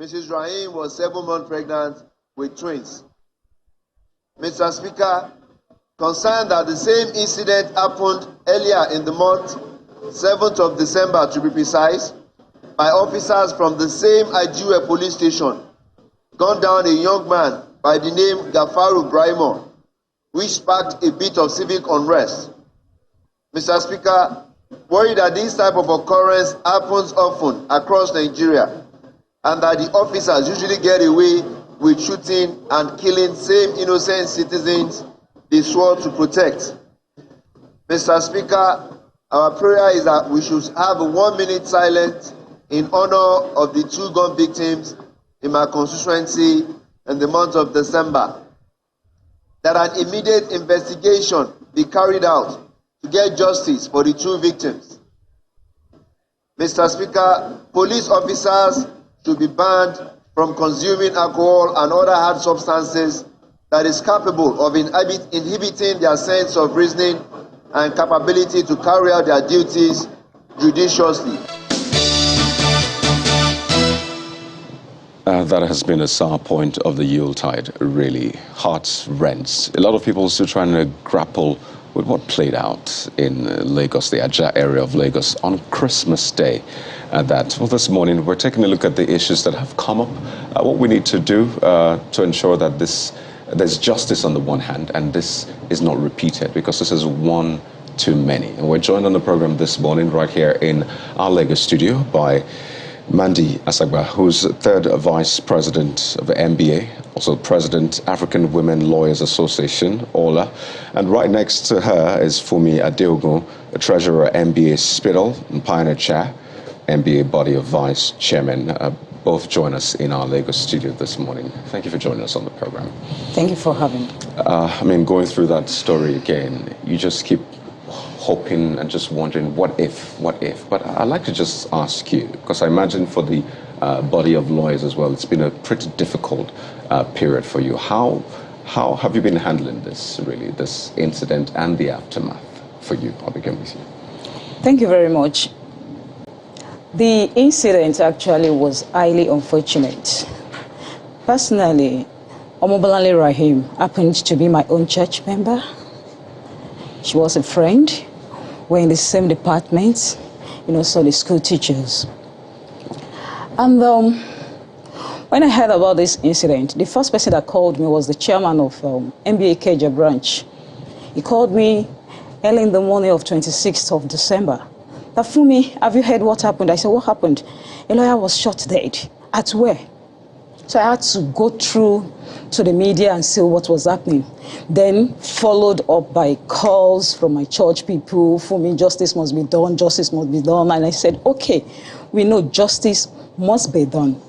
Mrs. Raheem was 7 months pregnant with twins. Mr. Speaker, concerned that the same incident happened earlier in the month, 7th of December to be precise, by officers from the same Ajue police station, gunned down a young man by the name Gafaru Braimo, which sparked a bit of civic unrest. Mr. Speaker, worried that this type of occurrence happens often across Nigeria and that the officers usually get away with shooting and killing same innocent citizens they swore to protect. Mr. Speaker, our prayer is that we should have a 1-minute silence in honor of the 2 gun victims in my constituency in the month of December. That an immediate investigation be carried out to get justice for the 2 victims. Mr. Speaker, police officers should be banned from consuming alcohol and other hard substances that is capable of inhibiting their sense of reasoning and capability to carry out their duties judiciously. That has been a sore point of the Yuletide, really. Heart rents. A lot of people still trying to grapple with what played out in Lagos, the Ajah area of Lagos, on Christmas Day. This morning we're taking a look at the issues that have come up, what we need to do to ensure that there's justice on the one hand, and this is not repeated, because this is one too many. And we're joined on the program this morning right here in our Lagos studio by Mandy Asagba, who's third vice president of the MBA, also president African Women Lawyers Association, OLA. And right next to her is Fumi Adeogun, treasurer MBA Spittle and pioneer chair, MBA body of vice chairman. Both join us in our Lagos studio this morning. Thank you for joining us on the program. Thank you for having me. Going through that story again, you just keep hoping and just wondering, what if? But I'd like to just ask you, because I imagine for the body of lawyers as well, it's been a pretty difficult period for you. How have you been handling this, really, this incident and the aftermath for you? I'll begin with you. Thank you very much. The incident actually was highly unfortunate. Personally, Bolanle Raheem happened to be my own church member. She was a friend. We're in the same department, so the school teachers. And when I heard about this incident, the first person that called me was the chairman of MBA Keja branch. He called me early in the morning of 26th of December. Fumi, have you heard what happened? I said, what happened? A lawyer was shot dead. At where? So I had to go through to the media and see what was happening. Then followed up by calls from my church people. Fumi, justice must be done, justice must be done. And I said, okay, we know justice must be done.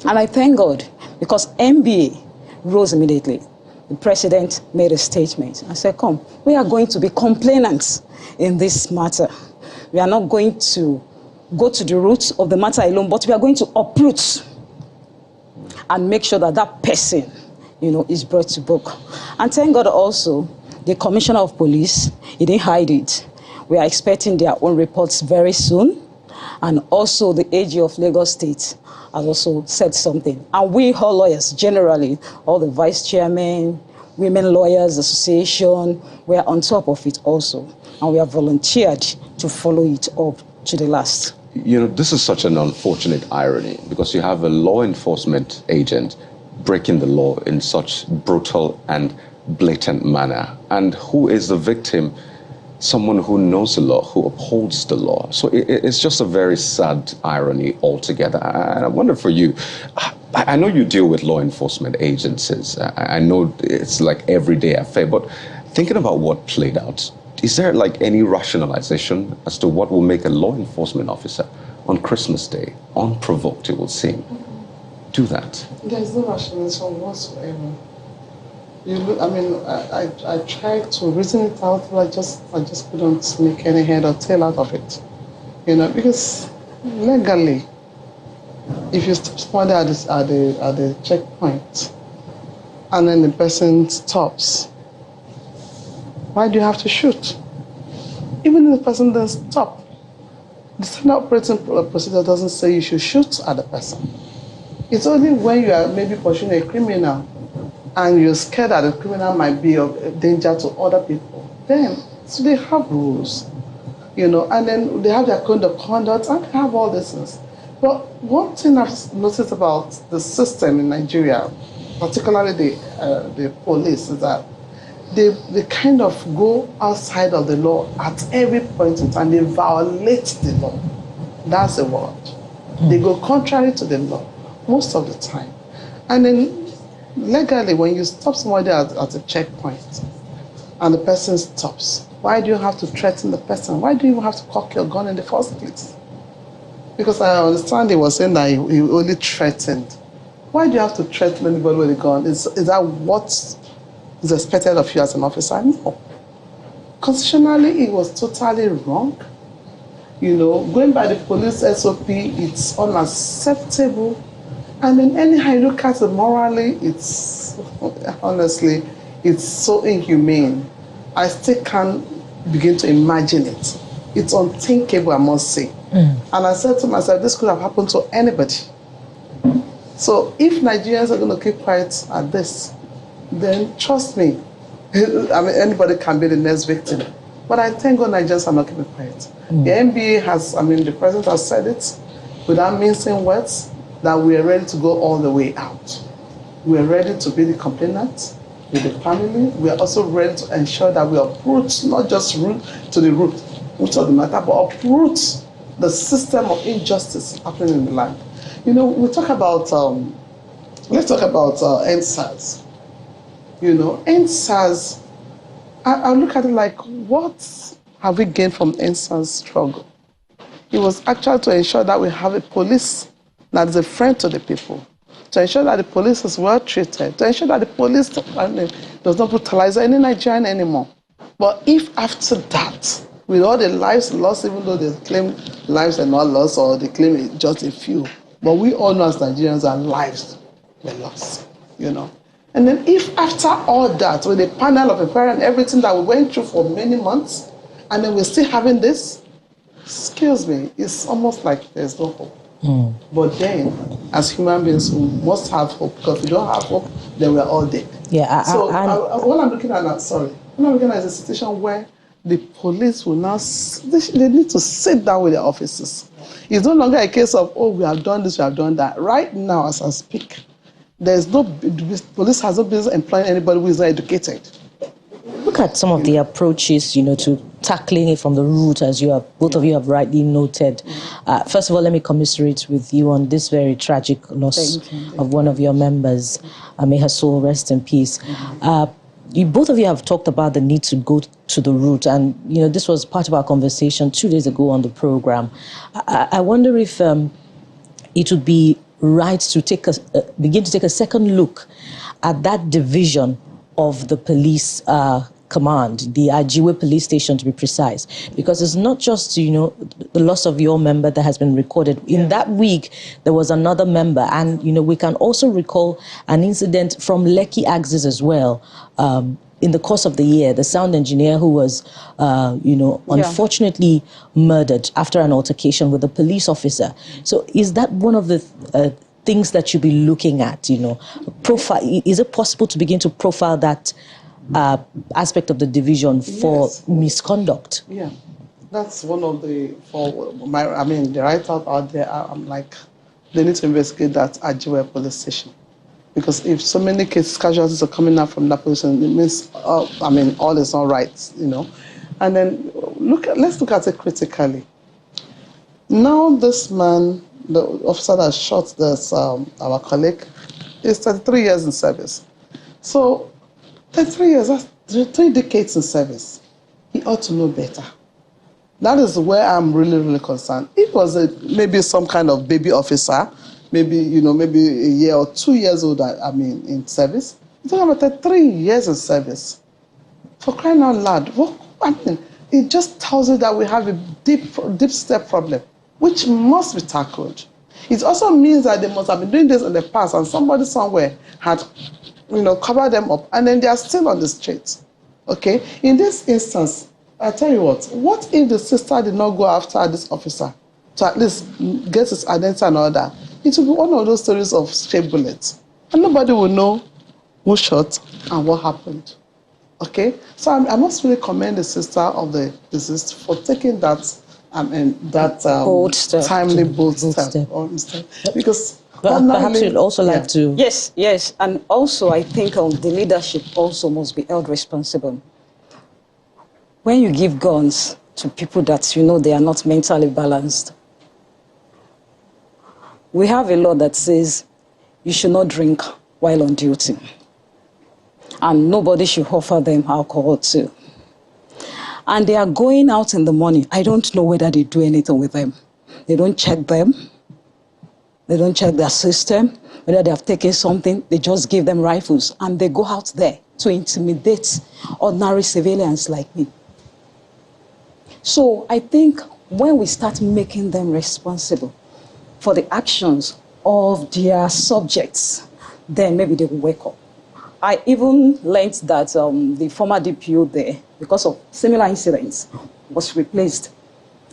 And I thank God, because MBA rose immediately. The president made a statement. I said, come, we are going to be complainants in this matter. We are not going to go to the roots of the matter alone, but we are going to uproot and make sure that that person, is brought to book. And thank God also, the commissioner of police, he didn't hide it. We are expecting their own reports very soon. And also the AG of Lagos State has also said something. And we all lawyers, generally, all the vice chairmen, Women Lawyers Association, we are on top of it also. And we have volunteered to follow it up to the last. This is such an unfortunate irony, because you have a law enforcement agent breaking the law in such brutal and blatant manner. And who is the victim? Someone who knows the law, who upholds the law. So it's just a very sad irony altogether. And I wonder for you, I know you deal with law enforcement agencies. I know it's like everyday affair, but thinking about what played out, is there any rationalization as to what will make a law enforcement officer on Christmas Day, unprovoked it will seem, do that? There's no rationalization whatsoever. I tried to reason it out, but I just couldn't make any head or tail out of it. Because legally, if you stop somebody at the checkpoint and then the person stops, why do you have to shoot? Even if the person doesn't stop, the standard operating procedure doesn't say you should shoot at the person. It's only when you are maybe pursuing a criminal and you're scared that the criminal might be of danger to other people, then so they have rules, and then they have their code of conduct and they have all these things. But one thing I've noticed about the system in Nigeria, particularly the police, is that they kind of go outside of the law at every point in time. They violate the law. That's the word. They go contrary to the law most of the time. And then legally, when you stop somebody at a checkpoint and the person stops, why do you have to threaten the person? Why do you even have to cock your gun in the first place? Because I understand he was saying that he only threatened. Why do you have to threaten anybody with a gun? Is that what is expected of you as an officer? No. Constitutionally, it was totally wrong. Going by the police SOP, it's unacceptable. And then anyhow you look at it morally, honestly, it's so inhumane. I still can't begin to imagine it. It's unthinkable, I must say. And I said to myself, this could have happened to anybody. So if Nigerians are going to keep quiet at this, then trust me, anybody can be the next victim. But I thank God Nigerians are not keeping quiet. The NBA has, the president has said it without mincing words, that we are ready to go all the way out. We are ready to be the complainant with the family. We are also ready to ensure that we uproot, not just root to the root of the matter, but uproot the system of injustice happening in the land. We talk about, let's talk about NSAS. NSAS, I look at it like, what have we gained from NSAS struggle? It was actually to ensure that we have a police that is a friend to the people, to ensure that the police is well treated, to ensure that the police does not brutalize any Nigerian anymore. But if after that, with all the lives lost, even though they claim lives are not lost or they claim it's just a few, but we all know as Nigerians our lives were lost, And then if after all that, with the panel of inquiry and everything that we went through for many months, and then we're still having this, excuse me, it's almost like there's no hope. But then, as human beings, we must have hope, because if we don't have hope, then we're all dead. Yeah. What I'm looking at is a situation where the police will now, they need to sit down with their officers. It's no longer a case of, we have done this, we have done that. Right now, as I speak, the police has no business employing anybody who is not educated. Look at some of the approaches, to tackling it from the root, as both of you have rightly noted. First of all, let me commiserate with you on this very tragic loss of one of your members. May her soul rest in peace. Both of you have talked about the need to go to the root, and this was part of our conversation 2 days ago on the program. I wonder if it would be right to begin to take a second look at that division of the police command, the Ajiwe police station to be precise, because it's not just, the loss of your member that has been recorded. In that week, there was another member, and, we can also recall an incident from Lekki Axis as well. In the course of the year, the sound engineer who was, unfortunately murdered after an altercation with a police officer. So is that one of the things that you'll be looking at, profile? Is it possible to begin to profile that aspect of the division for misconduct? Yeah, that's one of the, the right out there, I'm like, they need to investigate that Ajiwe police station. Because if so many casualties are coming out from that position, it means, all is not right, And then let's look at it critically. Now this man, the officer that shot this, our colleague, is 33 years in service. So 33 years, that's 3 decades in service. He ought to know better. That is where I'm really, really concerned. If it was maybe some kind of baby officer, maybe, maybe a year or 2 years old, in service, you're talking about 3 years in service. For crying out loud, it just tells you that we have a deep step problem, which must be tackled. It also means that they must have been doing this in the past, and somebody somewhere had, covered them up, and then they are still on the streets. Okay? In this instance, I tell you what if the sister did not go after this officer to at least get his identity and all that, it will be one of those stories of stray bullets. And nobody will know who shot and what happened. Okay? So I must really commend the sister of the deceased for taking that bold step. timely, bold step. Because perhaps you'd also like to... Yes. And also, I think the leadership also must be held responsible. When you give guns to people that you know they are not mentally balanced, we have a law that says you should not drink while on duty. And nobody should offer them alcohol too. And they are going out in the morning. I don't know whether they do anything with them. They don't check them. They don't check their system. Whether they have taken something, they just give them rifles. And they go out there to intimidate ordinary civilians like me. So I think when we start making them responsible for the actions of their subjects, then maybe they will wake up. I even learned that the former DPO there, because of similar incidents, was replaced.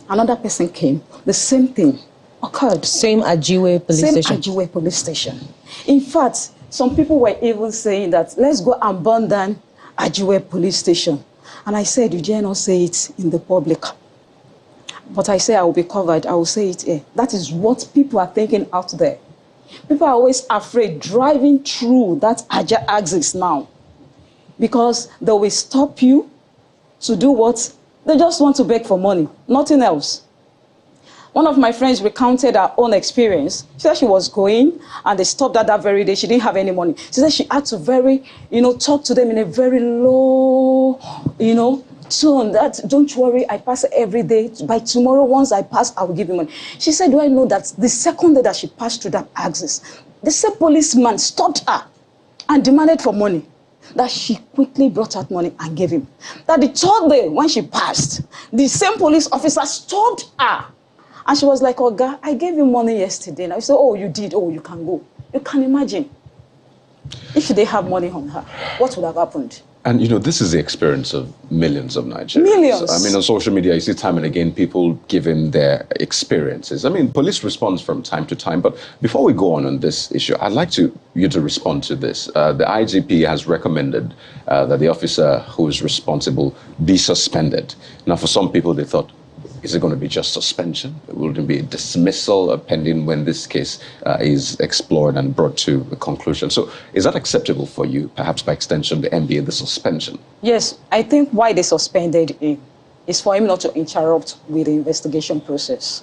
Another person came, the same thing occurred. Same Ajiwe police station? Same Ajiwe police station. In fact, some people were even saying that, let's go and burn down Ajiwe police station. And I said, you dare not say it in the public. But I say I will be covered, I will say it here. That is what people are thinking out there. People are always afraid driving through that Aja axis now, because they will stop you to do what? They just want to beg for money, nothing else. One of my friends recounted her own experience. She said she was going and they stopped her that very day. She didn't have any money. She said she had to talk to them in a very low, tone. That, don't worry, I pass every day. By tomorrow, once I pass, I will give you money. She said, do I know that the second day that she passed through that axis, the same policeman stopped her and demanded for money. That she quickly brought out money and gave him. That the third day, when she passed, the same police officer stopped her. And she was like, oh, God, I gave you money yesterday. And I said, oh, you did? Oh, you can go. You can imagine. If they have money on her, what would have happened? And, this is the experience of millions of Nigerians. Millions. I mean, on social media, you see time and again people giving their experiences. I mean, police responds from time to time. But before we go on this issue, I'd like you to respond to this. The IGP has recommended that the officer who is responsible be suspended. Now, for some people, they thought, is it going to be just suspension? Will it be a dismissal pending when this case is explored and brought to a conclusion? So is that acceptable for you, perhaps by extension, the MBA, the suspension? Yes, I think why they suspended him is for him not to interrupt with the investigation process.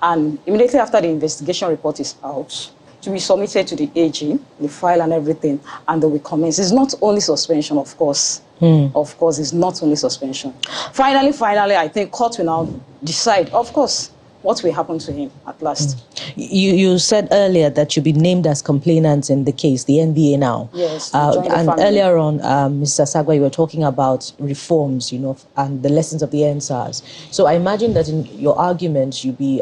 And immediately after the investigation report is out, to be submitted to the AG, the file and everything, and they will commence. It's not only suspension, of course. Of course, it's not only suspension. Finally, I think court will now decide, of course, what will happen to him at last. You said earlier that you'll be named as complainant in the case, the NBA now. Yes. And earlier on, Mr. Sagwa, you were talking about reforms, and the lessons of the NSAS. So I imagine that in your argument, you'll be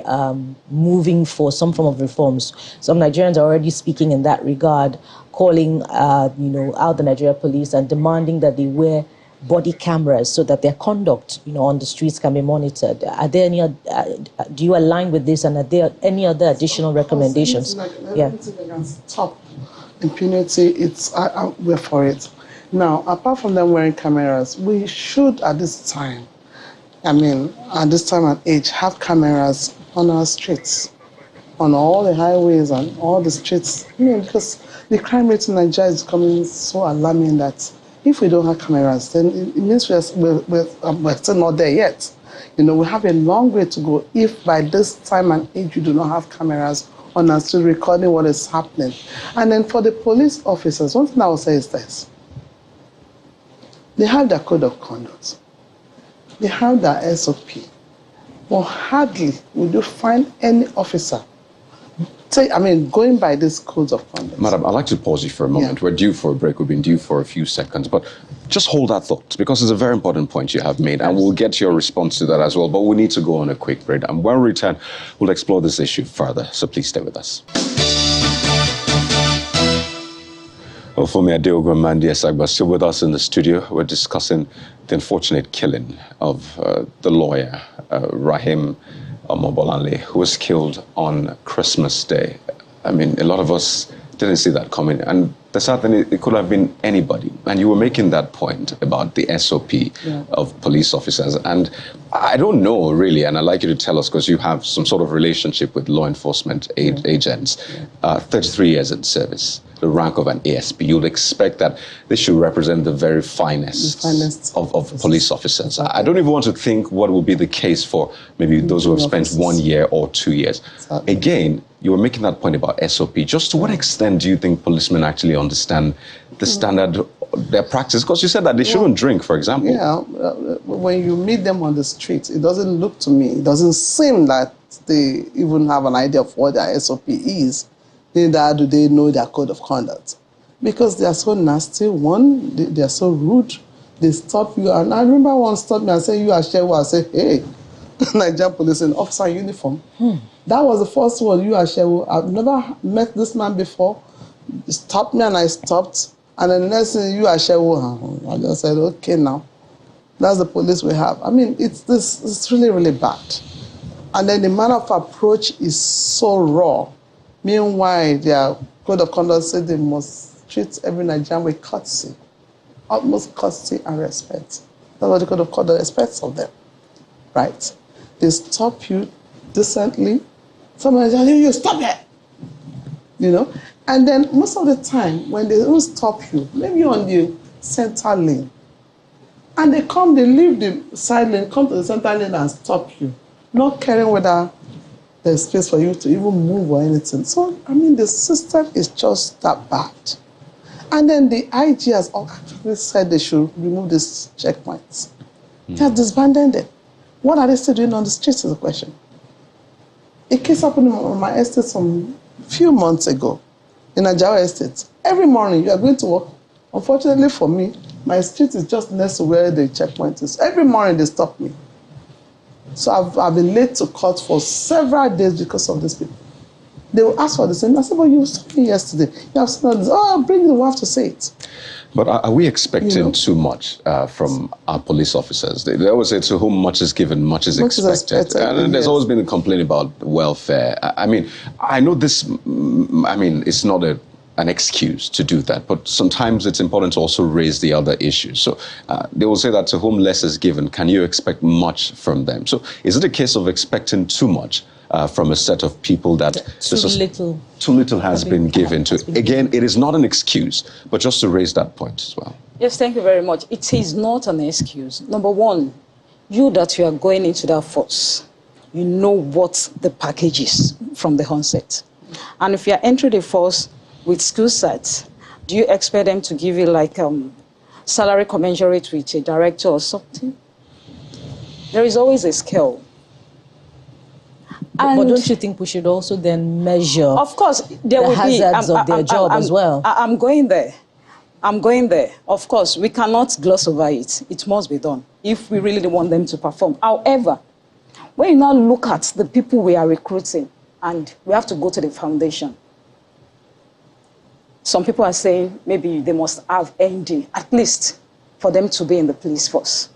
moving for some form of reforms. Some Nigerians are already speaking in that regard, calling, out the Nigeria police and demanding that they wear body cameras so that their conduct, on the streets can be monitored. Are there any? Do you align with this? And are there any other additional recommendations? Stop impunity. We're for it. Now, apart from them wearing cameras, we should at this time and age, have cameras on our streets, on all the highways and all the streets. Because the crime rate in Nigeria is becoming so alarming that if we don't have cameras, then it means we're still not there yet. We have a long way to go if by this time and age you do not have cameras on us still recording what is happening. And then for the police officers, one thing I will say is this. They have their code of conduct. They have their SOP. But hardly would you find any officer going by these codes of conduct. Madam, I'd like to pause you for a moment. We're due for a break. We've been due for a few seconds. But just hold that thought, because it's a very important point you have made. And we'll get your response to that as well. But we need to go on a quick break. And when we return, we'll explore this issue further. So please stay with us. Ofumi Adeogun Mandi Esagba still with us in the studio. We're discussing the unfortunate killing of the lawyer, Raheem, Bolanle, who was killed on Christmas Day. I mean, a lot of us didn't see that coming. And the sad thing, it could have been anybody. And you were making that point about the SOP of police officers. And I don't know, really, and I'd like you to tell us, because you have some sort of relationship with law enforcement agents, 33 years in service, the rank of an ASP. You'd expect that this should represent the very finest, of police officers. I don't even want to think what would be the case for maybe those who have spent 1 year or 2 years. Again, you were making that point about SOP. Just to what extent do you think policemen actually understand the standard, their practice? Because you said that they shouldn't drink, for example. Yeah, when you meet them on the street, it doesn't look to me, it doesn't seem that they even have an idea of what their SOP is. Neither do they know their code of conduct. Because they are so nasty, one, they are so rude, they stop you. And I remember one stopped me and said, "You are Shehu." I said, "Hey, Nigerian police in officer uniform." That was the first one, "You are Shehu." I've never met this man before. He stopped me and I stopped. And then the next thing, "You are Shehu." I just said, okay, now. That's the police we have. I mean, it's really, really bad. And then the manner of approach is so raw. Meanwhile, their code of conduct said they must treat every Nigerian with courtesy, utmost courtesy and respect. That's what the code of conduct expects of them, right? They stop you decently. Somebody tells you, "You stop it," you know. And then most of the time, when they don't stop you, maybe on the center lane, and they leave the side lane, come to the center lane and stop you, not caring whether there's space for you to even move or anything. So, I mean, the system is just that bad. And then the IG has actually said they should remove these checkpoints. They have disbanded them. What are they still doing on the streets is the question. A case happened on my estate some few months ago, in Ajao Estate. Every morning you are going to work. Unfortunately for me, my street is just next to where the checkpoint is. Every morning they stop me. So I've been late to court for several days because of these people. They will ask for the same. I said, "But you saw me yesterday. You have seen all this." "Oh, bring the wife to say it." But are we expecting too much from our police officers? They always say, "To whom much is given, much is expected." And there's always been a complaint about welfare. I mean, I know this, I mean, it's not an excuse to do that, but sometimes it's important to also raise the other issues. So they will say that to whom less is given, can you expect much from them? So is it a case of expecting too much from a set of people that too little has been given to? Again, it is not an excuse, but just to raise that point as well. Yes, thank you very much. It is not an excuse. Number one, you that you are going into that force, you know what the package is from the onset. And if you are entering the force with skill sets, do you expect them to give you like salary commensurate with a director or something? There is always a scale. But don't you think we should also then measure, of course, there the will hazards of their job as well? I'm going there. I'm going there. Of course, we cannot gloss over it. It must be done if we really want them to perform. However, when you now look at the people we are recruiting, and we have to go to the foundation. Some people are saying maybe they must have ND, at least for them to be in the police force.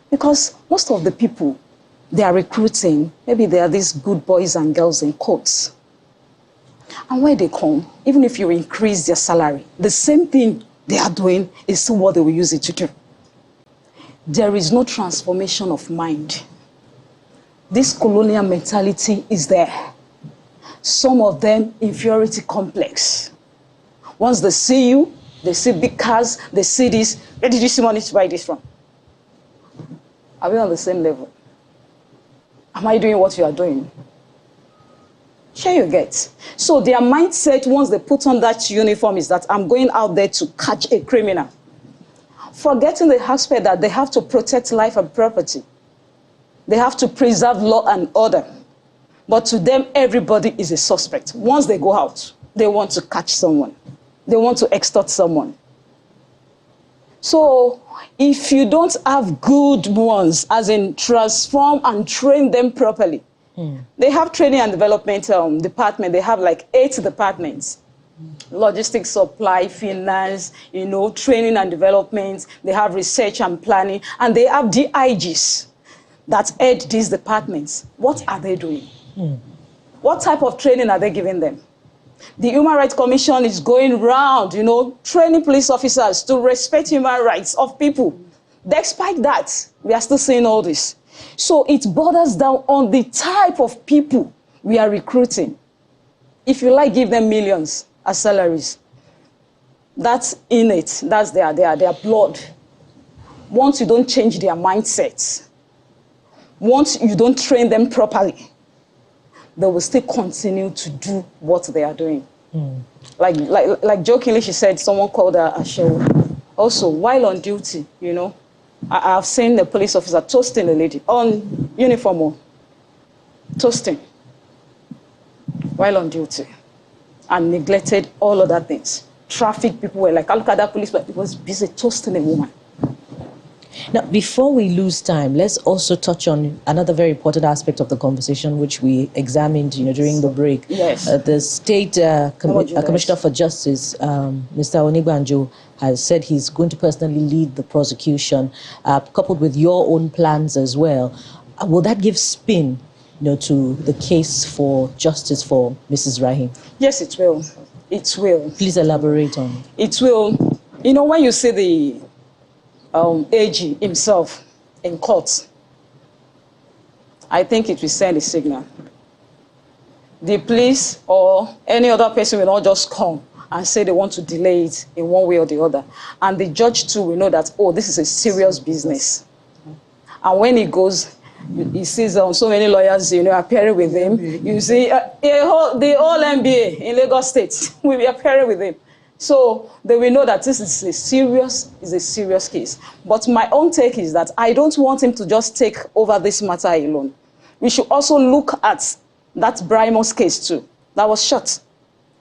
Because most of the people they are recruiting, maybe they are these good boys and girls in quotes. And when they come, even if you increase their salary, the same thing they are doing is still what they will use it to do. There is no transformation of mind. This colonial mentality is there. Some of them, inferiority complex. Once they see you, they see big cars, they see this. Where did you see money to buy this from? Are we on the same level? Am I doing what you are doing? Sure you get. So their mindset, once they put on that uniform, is that I'm going out there to catch a criminal. Forgetting the aspect that they have to protect life and property. They have to preserve law and order. But to them, everybody is a suspect. Once they go out, they want to catch someone. They want to extort someone. So if you don't have good ones, as in transform and train them properly, they have training and development department. They have like 8 departments. Logistics, supply, finance, training and development. They have research and planning. And they have DIGs. that head these departments, what are they doing? What type of training are they giving them? The Human Rights Commission is going round, you know, training police officers to respect human rights of people. Despite that, we are still seeing all this. So it borders down on the type of people we are recruiting. If you like, give them millions as salaries. That's innate. That's their blood. Once you don't change their mindsets, once you don't train them properly, they will still continue to do what they are doing. Like jokingly, she said, someone called her a shell. Also, while on duty, you know, I've seen the police officer toasting a lady on uniform, toasting while on duty, and neglected all other things. Traffic people were like, look at that police, but he was busy toasting a woman. Now, before we lose time, let's also touch on another very important aspect of the conversation, which we examined, you know, during the break. Yes. The State Commissioner for Justice, Mr. Onigbanjo, has said he's going to personally lead the prosecution, coupled with your own plans as well. Will that give spin, you know, to the case for justice for Mrs. Raheem? Yes, it will. It will. Please elaborate on it. It will. You know, when you see the AG himself in court, I think it will send a signal. The police or any other person will not just come and say they want to delay it in one way or the other. And the judge too will know that, oh, this is a serious business. And when he goes, he sees so many lawyers, you know, appearing with him. You see, the whole MBA in Lagos State will be appearing with him. So they will know that this is a serious case. But my own take is that I don't want him to just take over this matter alone. We should also look at that Brimos case too. That was shot.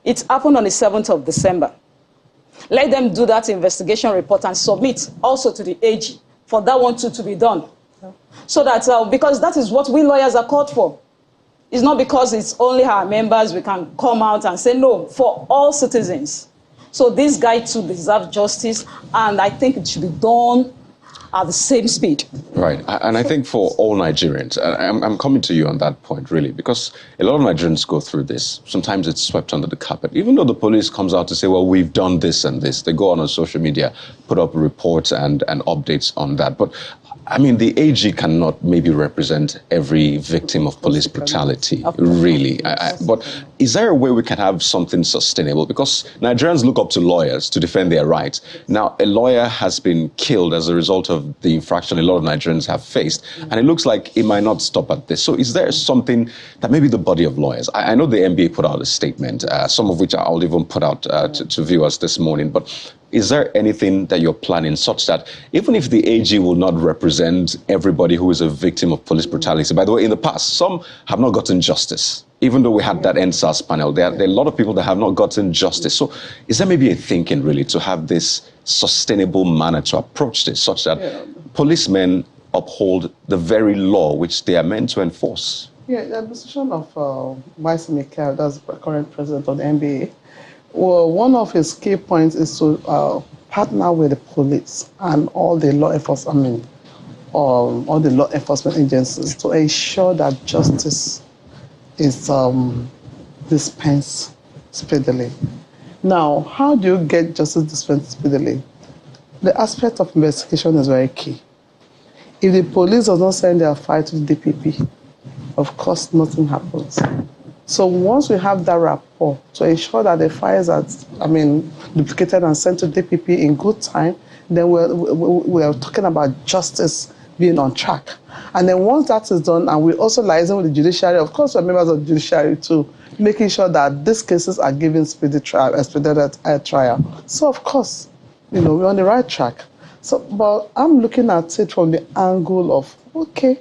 It happened on the 7th of December. Let them do that investigation report and submit also to the AG for that one too to be done. So that, because that is what we lawyers are called for. It's not because it's only our members we can come out and say no, for all citizens. So this guy too deserves justice, and I think it should be done at the same speed. Right, and I think for all Nigerians, I'm coming to you on that point really, because a lot of Nigerians go through this. Sometimes it's swept under the carpet. Even though the police comes out to say, well, we've done this and this, they go on social media, put up reports and updates on that. But I mean, the AG cannot maybe represent every victim of police brutality, really. But is there a way we can have something sustainable? Because Nigerians look up to lawyers to defend their rights. Now, a lawyer has been killed as a result of the infraction a lot of Nigerians have faced. And it looks like it might not stop at this. So is there something that maybe the body of lawyers, I know the NBA put out a statement, some of which I'll even put out to viewers this morning, but is there anything that you're planning such that even if the AG will not represent everybody who is a victim of police brutality, by the way, in the past, some have not gotten justice. Even though we had that NSAS panel, there are a lot of people that have not gotten justice. So is there maybe a thinking really to have this sustainable manner to approach this such that policemen uphold the very law which they are meant to enforce? Yeah, the position of Vice Michael, that's the current president of the NBA, well, one of his key points is to partner with the police and all the law enforcement, all the law enforcement agencies to ensure that justice is dispensed speedily. Now, how do you get justice dispensed speedily? The aspect of investigation is very key. If the police does not send their file to the DPP, of course, nothing happens. So once we have that rapport to ensure that the files are, duplicated and sent to DPP in good time, then we're talking about justice being on track. And then once that is done, and we also liaison with the judiciary, of course, we're members of the judiciary too, making sure that these cases are given expedited trial. So of course, we're on the right track. So, but I'm looking at it from the angle of, okay,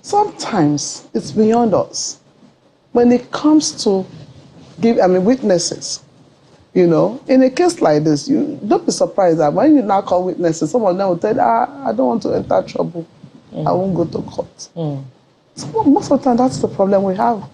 sometimes it's beyond us. When it comes to witnesses, in a case like this, you don't be surprised that when you now call witnesses, some of them will tell you, I don't want to enter trouble. I won't go to court. So most of the time, that's the problem we have.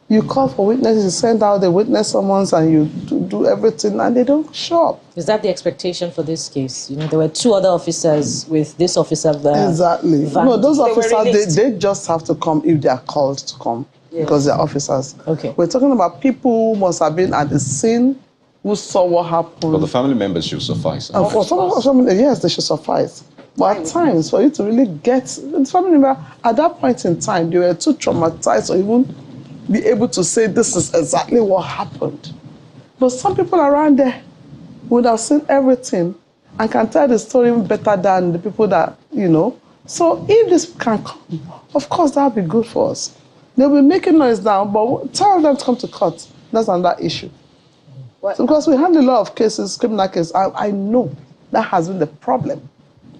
You call for witnesses, you send out the witness summons, and you do everything, and they don't show up. Is that the expectation for this case? You know, there were 2 other officers with this officer there. Exactly. No, those officers, they just have to come if they are called to come, because they're officers. Okay. We're talking about people who must have been at the scene, who saw what happened. But the family members should suffice. And for some, yes, they should suffice. But at times, for you to really get the family member, at that point in time, they were too traumatized or even be able to say this is exactly what happened. But some people around there would have seen everything and can tell the story better than the people that, you know. So if this can come, of course, that would be good for us. They'll be making noise now, but tell them to come to court. That's another issue. So because we handle a lot of cases, criminal cases, I know that has been the problem.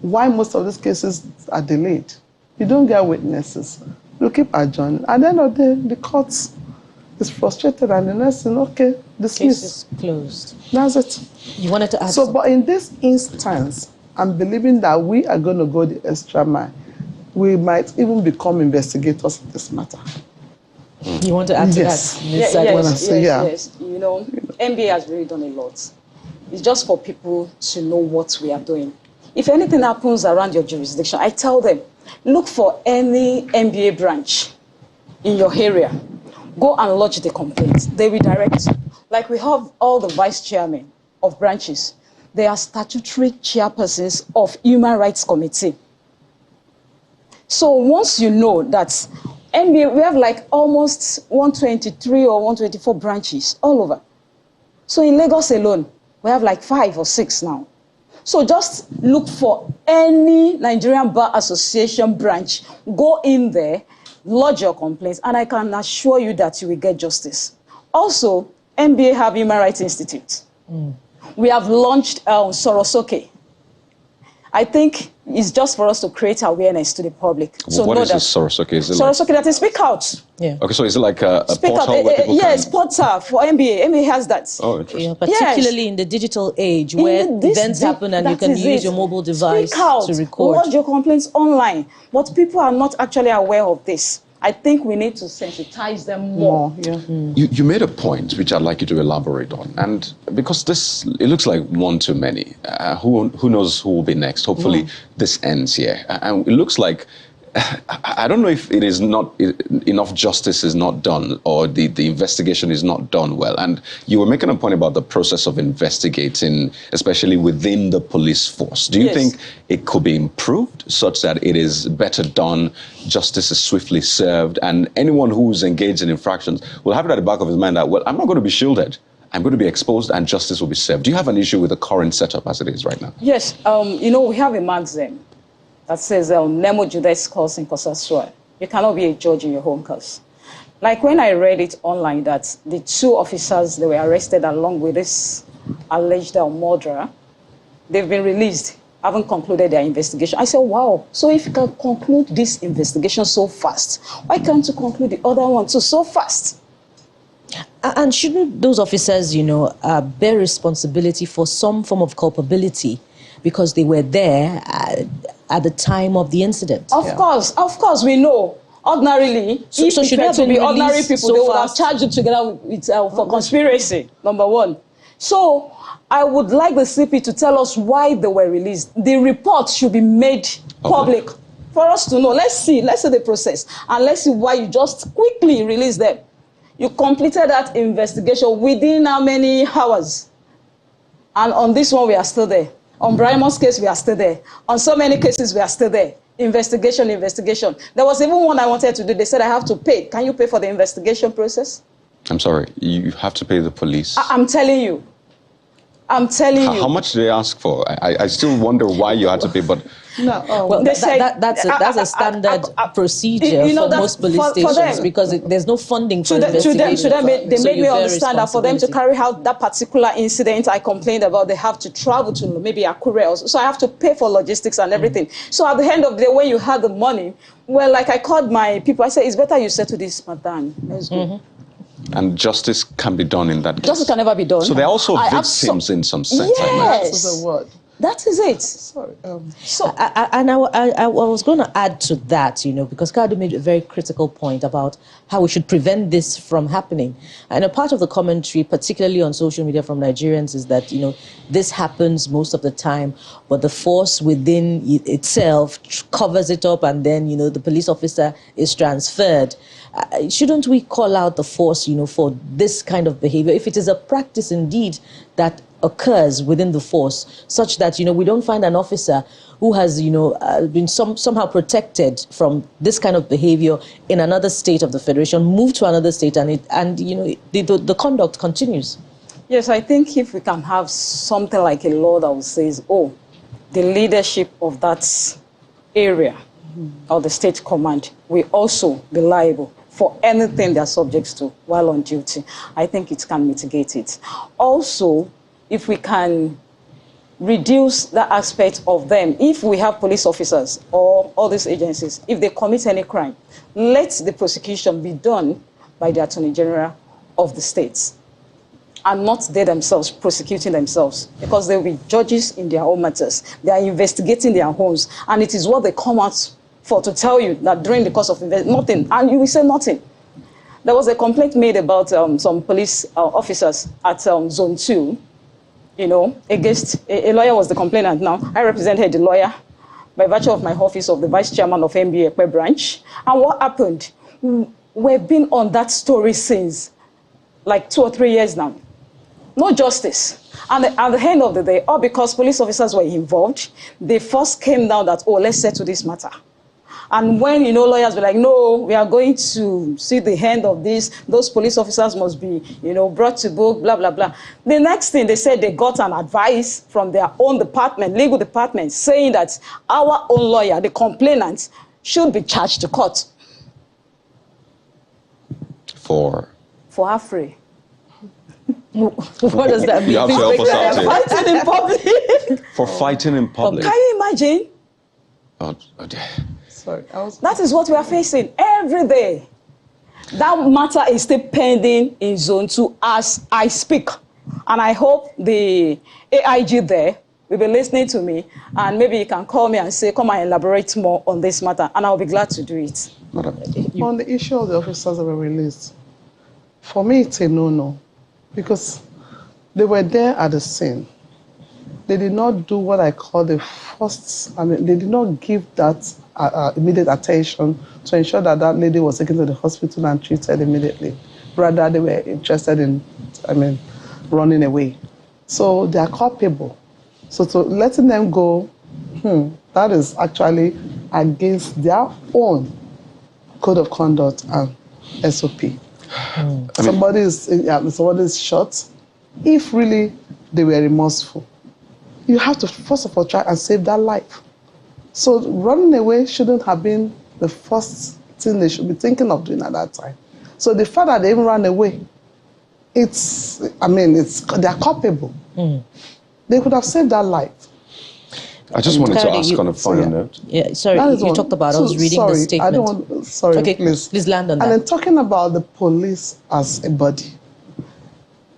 Why most of these cases are delayed. You don't get witnesses. You keep adjourning. At the end of the day, the court is frustrated and the next thing, okay, dismiss. Case is closed. That's it. You wanted to add So, something? but in this instance, I'm believing that we are going to go the extra mile. We might even become investigators in this matter. You want to add to Yes. that? Ms. Sagwa? Yes. You know, NBA has really done a lot. It's just for people to know what we are doing. If anything happens around your jurisdiction, I tell them, look for any NBA branch in your area. Go and lodge the complaint. They redirect. Like we have all the vice chairmen of branches. They are statutory chairpersons of Human Rights Committee. So once you know that NBA, we have like almost 123 or 124 branches all over. So in Lagos alone, we have like 5 or 6 now. So just look for any Nigerian Bar Association branch, go in there, lodge your complaints, and I can assure you that you will get justice. Also, NBA have Human Rights Institute. We have launched Sorosoke. I think it's just for us to create awareness to the public. Well, so what know is that this Sorosoke? Is it Sorosoke, that is speak out. Yeah. Okay, so is it like a Speak out. portal where people Yes, can... portal for NBA. NBA has that. Oh, interesting. Yeah, particularly in the digital age where events happen and you can use your mobile device to record. Lodge your complaints online. But people are not actually aware of this. I think we need to sensitize them more. You made a point which I'd like you to elaborate on, and because it looks like one too many. Who knows who will be next? Hopefully this ends here. And it looks like I don't know if it is not enough justice is not done, or the investigation is not done well. And you were making a point about the process of investigating, especially within the police force. Do you think it could be improved such that it is better done, justice is swiftly served, and anyone who's engaged in infractions will have it at the back of his mind that, well, I'm not going to be shielded. I'm going to be exposed and justice will be served. Do you have an issue with the current setup as it is right now? Yes. You know, we have a maxim that says, Nemo Judaeus cause in causa sua. You cannot be a judge in your home cause. Like when I read it online that the 2 officers that were arrested along with this alleged murderer, they've been released, haven't concluded their investigation. I said, wow, so if you can conclude this investigation so fast, why can't you conclude the other one too so fast? And shouldn't those officers, you know, bear responsibility for some form of culpability because they were there at the time of the incident? Of course, we know. Ordinarily, so if should it have to been be ordinary people, so they would fast? have charged you together with, for conspiracy, number 1. So I would like the CP to tell us why they were released. The report should be made public for us to know. Let's see the process, and let's see why you just quickly release them. You completed that investigation within how many hours? And on this one, we are still there. On Brimon's case, we are still there. On so many cases, we are still there. Investigation. There was even one I wanted to do. They said I have to pay. Can you pay for the investigation process? I'm sorry, you have to pay the police. I'm telling you. How much did they ask for? I still wonder why you had to pay, but... Well, that's a standard procedure for most police stations because there's no funding for investigation. They made me understand that for them to carry out that particular incident I complained about, they have to travel to maybe Akure. So I have to pay for logistics and everything. So at the end of the day, when you had the money, well, like I called my people, I said, it's better you settle this, madam. Let's go. And justice can be done in that case. Justice can never be done. So they're also victims in some sense. Yes. That's the word. That is it. Sorry. I was going to add to that, because Kadu made a very critical point about how we should prevent this from happening. And a part of the commentary, particularly on social media from Nigerians, is that, this happens most of the time, but the force within itself covers it up, and then, the police officer is transferred. Shouldn't we call out the force, for this kind of behavior, if it is a practice indeed that occurs within the force, such that we don't find an officer who has been somehow protected from this kind of behavior in another state of the federation, move to another state, and the conduct continues? Yes, I think if we can have something like a law that says, the leadership of that area or the state command will also be liable for anything they're subject to while on duty, I think it can mitigate it. Also, if we can reduce that aspect of them, if we have police officers or all these agencies, if they commit any crime, let the prosecution be done by the Attorney General of the states and not they themselves prosecuting themselves, because they will be judges in their own matters. They are investigating their homes, and it is what they come out for to tell you that during the course of nothing, and you will say nothing. There was a complaint made about some police officers at Zone 2, against a lawyer was the complainant. Now, I represented the lawyer by virtue of my office of the vice chairman of MBA Ekpe branch. And what happened? We've been on that story since like 2 or 3 years now. No justice. And at the end of the day, all because police officers were involved, they first came down that, let's settle this matter. And when, lawyers were like, no, we are going to see the end of this, those police officers must be, brought to book, blah, blah, blah. The next thing they said, they got an advice from their own department, legal department, saying that our own lawyer, the complainant, should be charged to court. For Afri. What does that mean? You have to help us out here. Fighting in public. For fighting in public. Can you imagine? Oh dear. Sorry. That is what we are facing every day. That matter is still pending in Zone 2 as I speak. And I hope the AIG there will be listening to me, and maybe you can call me and say, come and elaborate more on this matter, and I'll be glad to do it. On the issue of the officers that were released, for me it's a no-no, because they were there at the scene. They did not do what I call the first, they did not give that immediate attention to ensure that that lady was taken to the hospital and treated immediately. Rather, they were interested in, running away. So they are culpable. So to letting them go, that is actually against their own code of conduct and SOP. Somebody is shot. If really they were remorseful, you have to first of all try and save that life. So running away shouldn't have been the first thing they should be thinking of doing at that time. So the fact that they even ran away, they're culpable. They could have saved that life. I just wanted to ask on a final note. Yeah, sorry, you talked about, I was reading the statement. Okay, please land on that. And then talking about the police as a body,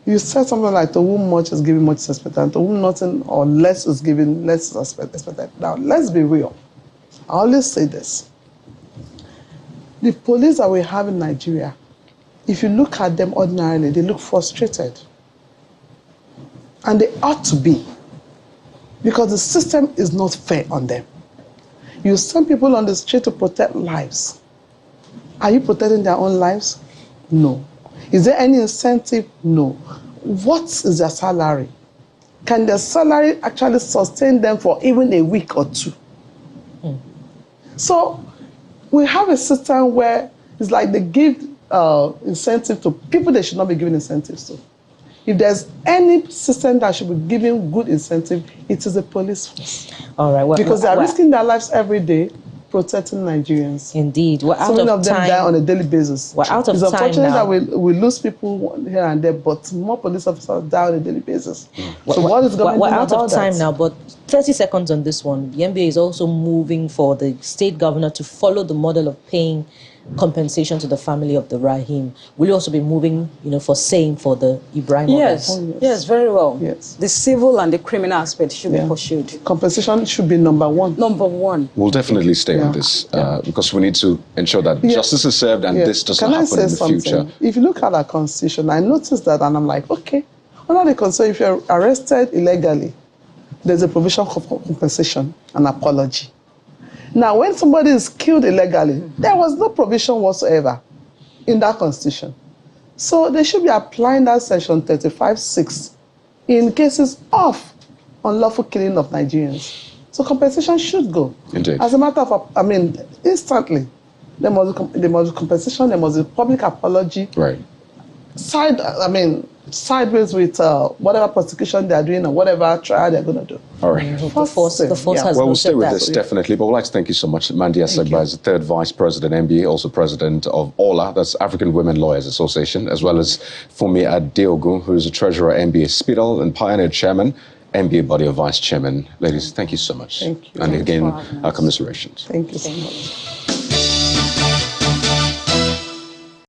you said something like, to whom much is given, much is expected, and to whom nothing or less is given, less is expected. Now, let's be real. I always say this. The police that we have in Nigeria, if you look at them ordinarily, they look frustrated. And they ought to be, because the system is not fair on them. You send people on the street to protect lives. Are you protecting their own lives? No. Is there any incentive? No. What is their salary? Can their salary actually sustain them for even a week or two? So we have a system where it's like they give incentive to people they should not be giving incentives to. If there's any system that should be giving good incentive, it is the police force. All right. Because they are risking their lives every day protecting Nigerians. Indeed. We're out so many of them time. die on a daily basis. We're out of time now. It's unfortunate that we lose people here and there, but more police officers die on a daily basis. So what is going to We're do out about of time that? now, but 30 seconds on this one. The NBA is also moving for the state governor to follow the model of paying compensation to the family of the Raheem, will you also be moving, for same for the Ibrahim? Yes, yes, very well. Yes. The civil and the criminal aspect should be pursued. Compensation should be number one. Number one. We'll definitely stay on this because we need to ensure that justice is served and this does not happen in the future. If you look at our constitution, I noticed that and I'm like, okay, under the constitution, if you're arrested illegally, there's a provision for compensation and apology. Now, when somebody is killed illegally, there was no provision whatsoever in that constitution. So they should be applying that section 35(6) in cases of unlawful killing of Nigerians. So compensation should go. Indeed. As a matter of, instantly, there must be compensation, there must be public apology. Right. Sideways with whatever prosecution they are doing or whatever trial they're going to do. All right. The force has Well, we'll stay with that. this, definitely. But we'd like to thank you so much. Mandia Segba is the third Vice President, MBA, also President of OLA, that's African Women Lawyers Association, as well as Funmi Adeogun, who is the Treasurer, MBA Spidal, and Pioneer Chairman, MBA Body of Vice Chairman. Ladies, thank you so much. Thank you. And again, our commiserations. Thank you so much.